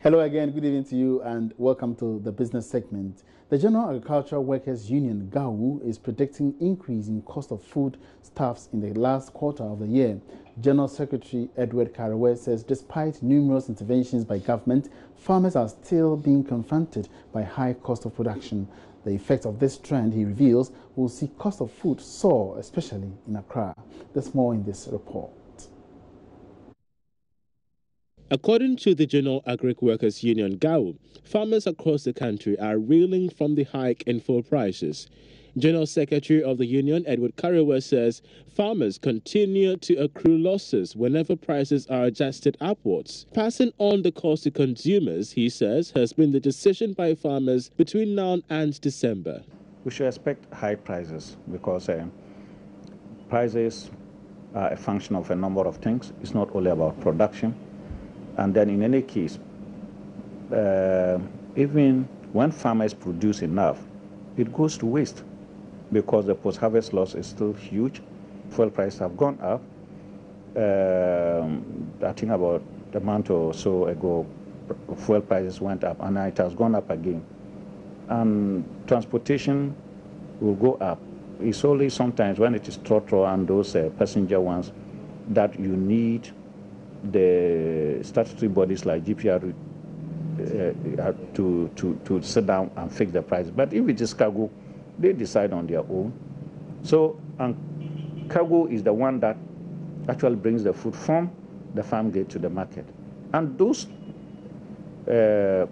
Hello again, good evening to you and welcome to the business segment. The General Agricultural Workers Union, GAU, is predicting increase in cost of food stuffs in the last quarter of the year. General Secretary Edward Karewe says despite numerous interventions by government, farmers are still being confronted by high cost of production. The effect of this trend, he reveals, will see cost of food soar, especially in Accra. There's more in this report. According to the General Agric Workers Union, GAU, farmers across the country are reeling from the hike in food prices. General Secretary of the union, Edward Karewe, says farmers continue to accrue losses whenever prices are adjusted upwards. Passing on the cost to consumers, he says, has been the decision by farmers between now and December. We should expect high prices because prices are a function of a number of things. It's not only about production. And then in any case, even when farmers produce enough, it goes to waste because the post-harvest loss is still huge. Fuel prices have gone up. I think about a month or so ago, fuel prices went up, and now it has gone up again. And transportation will go up. It's only sometimes when it is trotro and those passenger ones that you need the statutory bodies like GPR to sit down and fix the price. But if it is cargo, they decide on their own. So, and cargo is the one that actually brings the food from the farm gate to the market. And those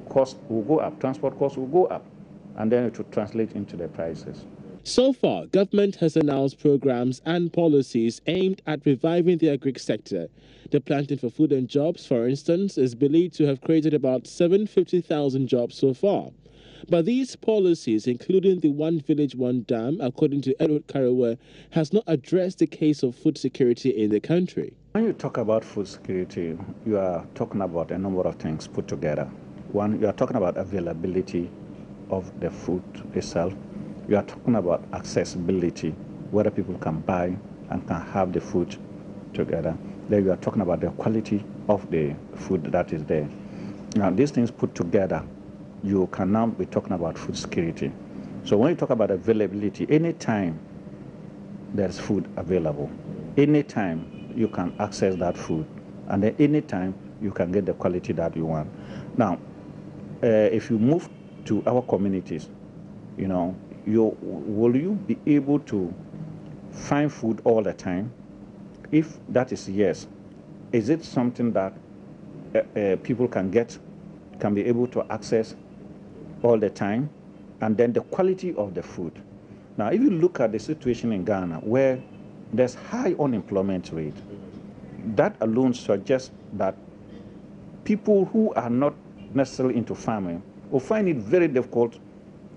costs will go up, transport costs will go up, and then it will translate into the prices. So far, government has announced programs and policies aimed at reviving the agri sector. The Planting for Food and Jobs, for instance, is believed to have created about 750,000 jobs so far. But these policies, including the One Village, One Dam, according to Edward Karewe, has not addressed the case of food security in the country. When you talk about food security, you are talking about a number of things put together. One, you are talking about availability of the food itself. You are talking about accessibility, whether people can buy and can have the food together. Then you are talking about the quality of the food that is there. Now, these things put together, you can now be talking about food security. So when you talk about availability, anytime there's food available, anytime you can access that food, and then anytime you can get the quality that you want. Now, if you move to our communities, will you be able to find food all the time? If that is yes, is it something that people can be able to access all the time? And then the quality of the food. Now, if you look at the situation in Ghana, where there's high unemployment rate, that alone suggests that people who are not necessarily into farming will find it very difficult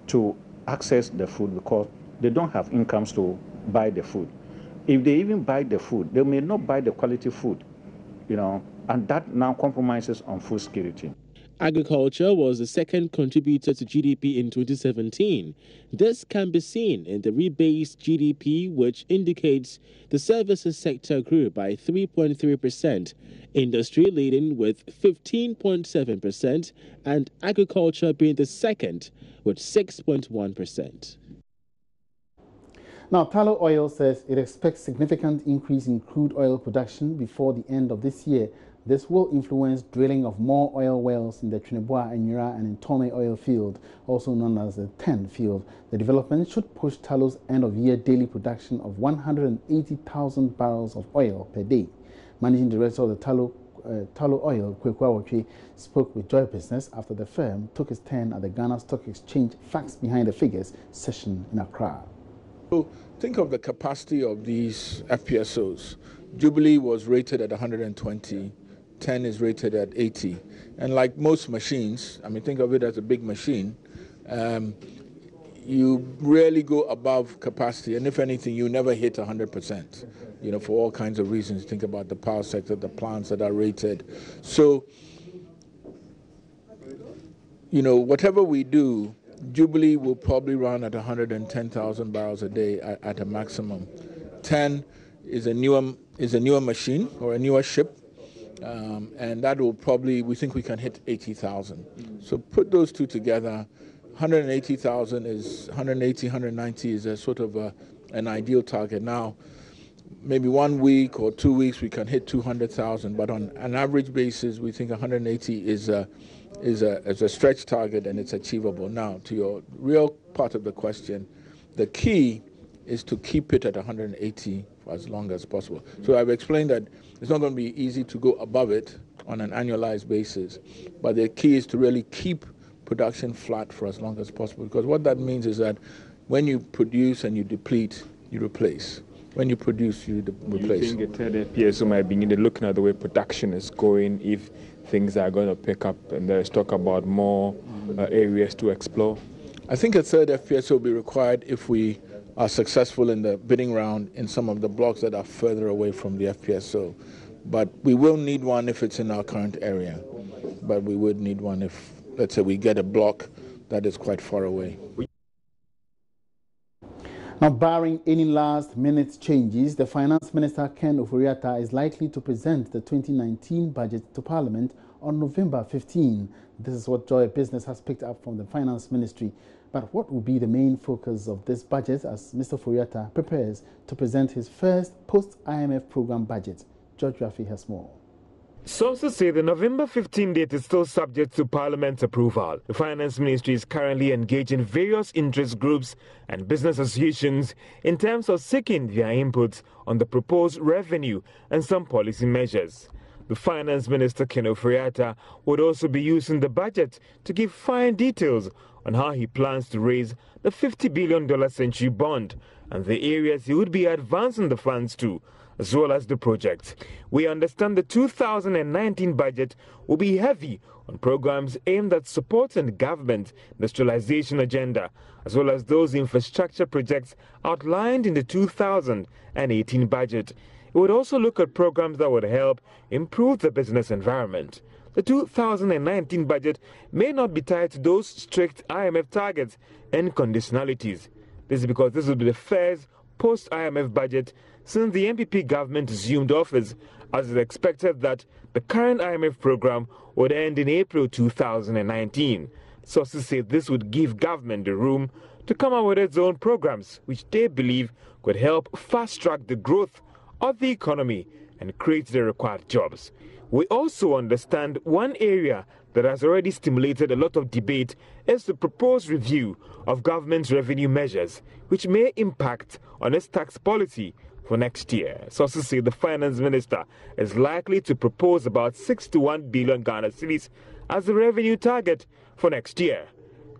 to access the food because they don't have incomes to buy the food. If they even buy the food, they may not buy the quality food, and that now compromises on food security. Agriculture was the second contributor to GDP in 2017. This can be seen in the rebased GDP, which indicates the services sector grew by 3.3%, industry leading with 15.7%, and agriculture being the second with 6.1%. Now, Tullow Oil says it expects significant increase in crude oil production before the end of this year. This will influence drilling of more oil wells in the Trinidad, Anyira and Ntome oil field, also known as the 10 field. The development should push Tullow's end-of-year daily production of 180,000 barrels of oil per day. Managing Director of the Tullow Oil, Kweku Awotwe, spoke with Joy Business after the firm took its turn at the Ghana Stock Exchange Facts Behind the Figures session in Accra. So think of the capacity of these FPSOs. Jubilee was rated at 120. 10 is rated at 80. And like most machines, think of it as a big machine, you rarely go above capacity. And if anything, you never hit 100%, for all kinds of reasons. Think about the power sector, the plants that are rated. So, whatever we do, Jubilee will probably run at 110,000 barrels a day at a maximum. 10 is a newer machine or a newer ship. and that will probably, we think we can hit 80,000. So put those two together, 180,000 is 180, 190 is a sort of an ideal target. Now, maybe 1 week or 2 weeks we can hit 200,000, but on an average basis, we think 180 is a stretch target and it's achievable. Now, to your real part of the question, the key is to keep it at 180 for as long as possible. So I've explained that it's not going to be easy to go above it on an annualized basis, but the key is to really keep production flat for as long as possible, because what that means is that when you produce and you deplete, you replace. When you produce, you replace. You think the PSO might be looking at the way production is going, if things are going to pick up, and there's talk about more areas to explore? I think a third FPSO will be required if we are successful in the bidding round in some of the blocks that are further away from the FPSO. But we will need one if it's in our current area. But we would need one if, let's say, we get a block that is quite far away. Now, barring any last-minute changes, the Finance Minister, Ken Ofori-Atta, is likely to present the 2019 budget to Parliament on November 15. This is what Joy Business has picked up from the Finance Ministry. But what will be the main focus of this budget as Mr. Ofori-Atta prepares to present his first post-IMF program budget? George Rafi has more. Sources say the November 15 date is still subject to Parliament's approval. The Finance Ministry is currently engaging various interest groups and business associations in terms of seeking their inputs on the proposed revenue and some policy measures. The Finance Minister, Ken Ofori-Atta, would also be using the budget to give fine details on how he plans to raise the $50 billion century bond and the areas he would be advancing the funds to, as well as the project. We understand the 2019 budget will be heavy on programs aimed at supporting government industrialization agenda, as well as those infrastructure projects outlined in the 2018 budget. It would also look at programs that would help improve the business environment. The 2019 budget may not be tied to those strict IMF targets and conditionalities. This is because this will be the first post-IMF budget since the MPP government assumed office, as it is expected that the current IMF program would end in April 2019. Sources say this would give government the room to come up with its own programs, which they believe could help fast-track the growth of the economy and create the required jobs. We also understand one area that has already stimulated a lot of debate is the proposed review of government's revenue measures, which may impact on its tax policy for next year. Sources say the Finance Minister is likely to propose about 61 billion Ghana cedis as the revenue target for next year,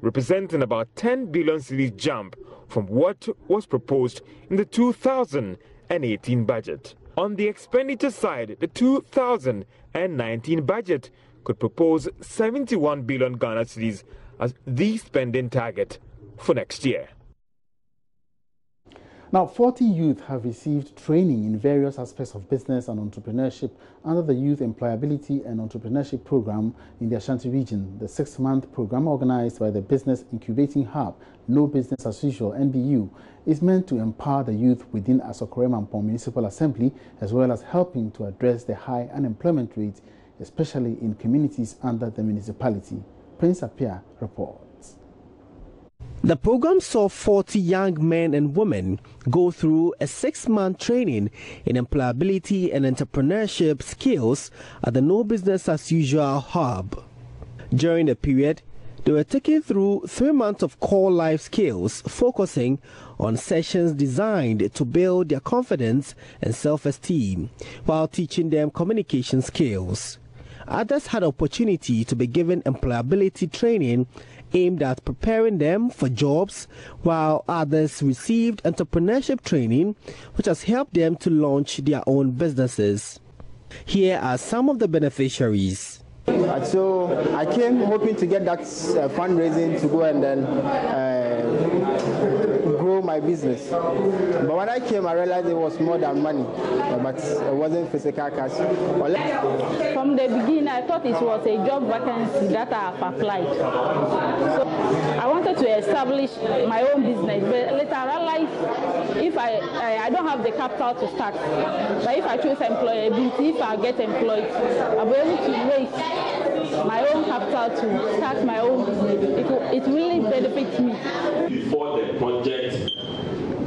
representing about 10 billion cedis jump from what was proposed in the 2018 budget. On the expenditure side, the 2019 budget could propose 71 billion Ghana cedis as the spending target for next year. Now, 40 youth have received training in various aspects of business and entrepreneurship under the Youth Employability and Entrepreneurship Program in the Ashanti region. The 6-month program, organized by the Business Incubating Hub, No Business as Usual, NBU, is meant to empower the youth within Asokore-Mampong Municipal Assembly, as well as helping to address the high unemployment rate, especially in communities under the municipality. Prince Apia reports. The program saw 40 young men and women go through a 6-month training in employability and entrepreneurship skills at the No Business as Usual hub. During the period, they were taken through 3 months of core life skills, focusing on sessions designed to build their confidence and self-esteem, while teaching them communication skills. Others had opportunity to be given employability training aimed at preparing them for jobs, while others received entrepreneurship training, which has helped them to launch their own businesses. Here are some of the beneficiaries. So I came hoping to get that fundraising to go and then grow my my business. But when I came, I realized it was more than money, but it wasn't physical cash. From the beginning, I thought it was a job vacancy that I have applied. So I wanted to establish my own business, but later I realized if I don't have the capital to start, but if I choose employability, if I get employed, I'll be able to raise my own capital to start my own business. It really benefits me. Before the project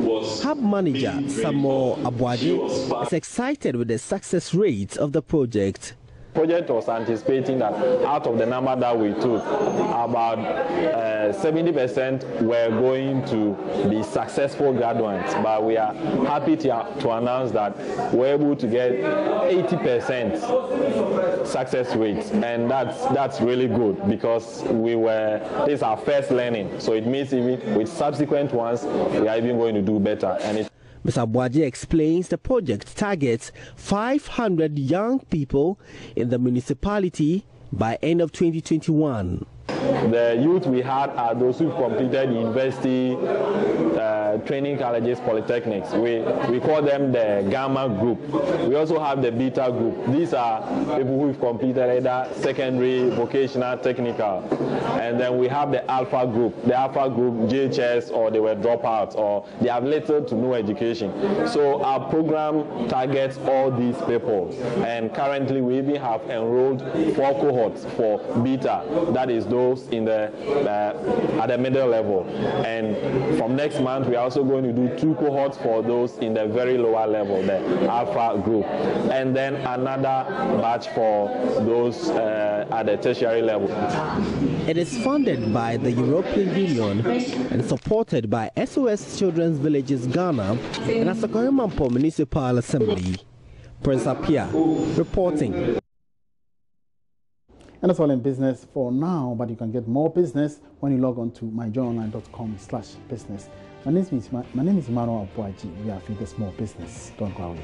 was Hub manager Samuel Abuaji is excited with the success rate of the project. Project was anticipating that out of the number that we took, about 70% were going to be successful graduates, but we are happy to announce that we're able to get 80% success rates, and that's really good because this is our first learning, so it means even with subsequent ones we are even going to do better. And Mr. Abuaji explains the project targets 500 young people in the municipality by end of 2021. The youth we had are those who've completed university, training colleges, polytechnics. We call them the Gamma group. We also have the Beta group. These are people who've completed either secondary, vocational, technical. And then we have the Alpha group. The Alpha group, JHS, or they were dropouts, or they have little to no education. So our program targets all these people. And currently we even have enrolled 4 cohorts for Beta. That is those in the at the middle level, and from next month we are also going to do 2 cohorts for those in the very lower level, the Alpha group, and then another batch for those at the tertiary level. It is funded by the European Union and supported by SOS Children's Villages Ghana and Asakoyamampo Municipal Assembly. Prince Apia reporting. And that's all in business for now, but you can get more business when you log on to myjoyonline.com/business. My name is Emmanuel Abuaji. We are feeding small business. Don't go away.